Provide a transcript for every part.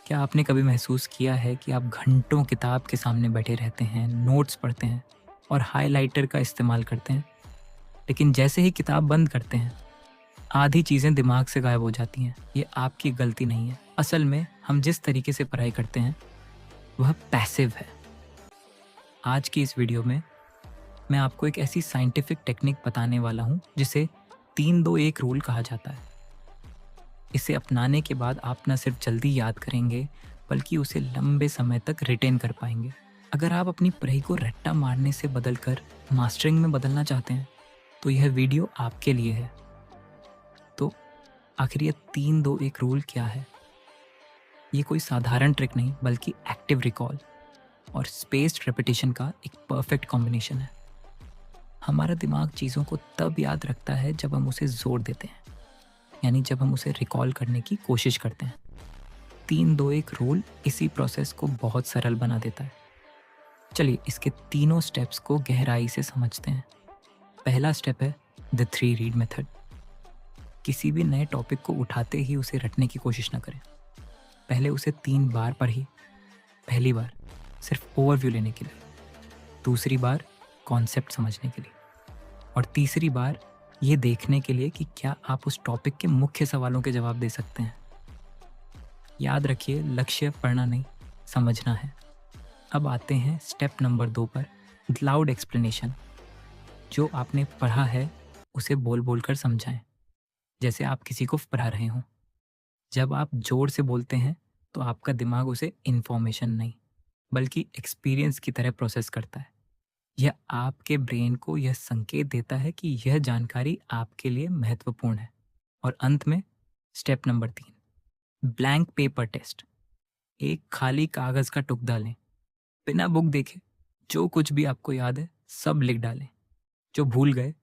क्या आपने कभी महसूस किया है कि आप घंटों किताब के सामने बैठे रहते हैं, नोट्स पढ़ते हैं और हाइलाइटर का इस्तेमाल करते हैं, लेकिन जैसे ही किताब बंद करते हैं, आधी चीज़ें दिमाग से गायब हो जाती हैं। ये आपकी गलती नहीं है। असल में हम जिस तरीके से पढ़ाई करते हैं, वह पैसिव है। आज की इस वीडियो में मैं आपको एक ऐसी साइंटिफिक टेक्निक बताने वाला हूँ, जिसे 3-2-1 रूल कहा जाता है। इसे अपनाने के बाद आप न सिर्फ जल्दी याद करेंगे, बल्कि उसे लंबे समय तक रिटेन कर पाएंगे। अगर आप अपनी पढ़ाई को रट्टा मारने से बदलकर मास्टरिंग में बदलना चाहते हैं, तो यह वीडियो आपके लिए है। तो आखिर ये 3-2-1 रूल क्या है? ये कोई साधारण ट्रिक नहीं, बल्कि एक्टिव रिकॉल और स्पेस्ड रेपिटेशन का एक परफेक्ट कॉम्बिनेशन है। हमारा दिमाग चीज़ों को तब याद रखता है जब हम उसे जोर देते हैं, यानी जब हम उसे रिकॉल करने की कोशिश करते हैं। 3-2-1 रूल इसी प्रोसेस को बहुत सरल बना देता है। चलिए इसके तीनों स्टेप्स को गहराई से समझते हैं। पहला स्टेप है द 3 रीड मेथड। किसी भी नए टॉपिक को उठाते ही उसे रटने की कोशिश न करें। पहले उसे 3 बार पढ़िए। पहली बार सिर्फ ओवरव्यू लेने के लिए, दूसरी बार कॉन्सेप्ट समझने के लिए, और तीसरी बार ये देखने के लिए कि क्या आप उस टॉपिक के मुख्य सवालों के जवाब दे सकते हैं। याद रखिए, लक्ष्य पढ़ना नहीं, समझना है। अब आते हैं स्टेप नंबर 2 पर, लाउड एक्सप्लेनेशन। जो आपने पढ़ा है उसे बोल बोल कर समझाएं, जैसे आप किसी को पढ़ा रहे हों। जब आप जोर से बोलते हैं तो आपका दिमाग उसे इन्फॉर्मेशन नहीं, बल्कि एक्सपीरियंस की तरह प्रोसेस करता है। यह आपके ब्रेन को यह संकेत देता है कि यह जानकारी आपके लिए महत्वपूर्ण है। और अंत में step number 3, blank paper test. एक खाली कागज़ का टुकड़ा लें, बिना बुक देखे जो कुछ भी आपको याद है सब लिख डालें। जो भूल गए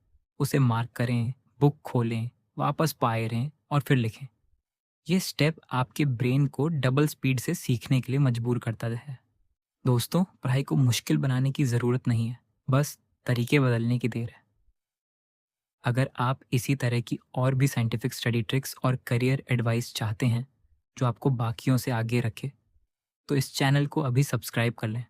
उसे मार्क करें, बुक खोलें, वापस पायरें और फिर लिखें। ये स्टेप आपके ब्रेन को डबल स्पीड से सीखने के लिए मजबूर करता है। दोस्तों, पढ़ाई को मुश्किल बनाने की ज़रूरत नहीं है, बस तरीके बदलने की देर है। अगर आप इसी तरह की और भी साइंटिफिक स्टडी ट्रिक्स और करियर एडवाइस चाहते हैं जो आपको बाकियों से आगे रखे, तो इस चैनल को अभी सब्सक्राइब कर लें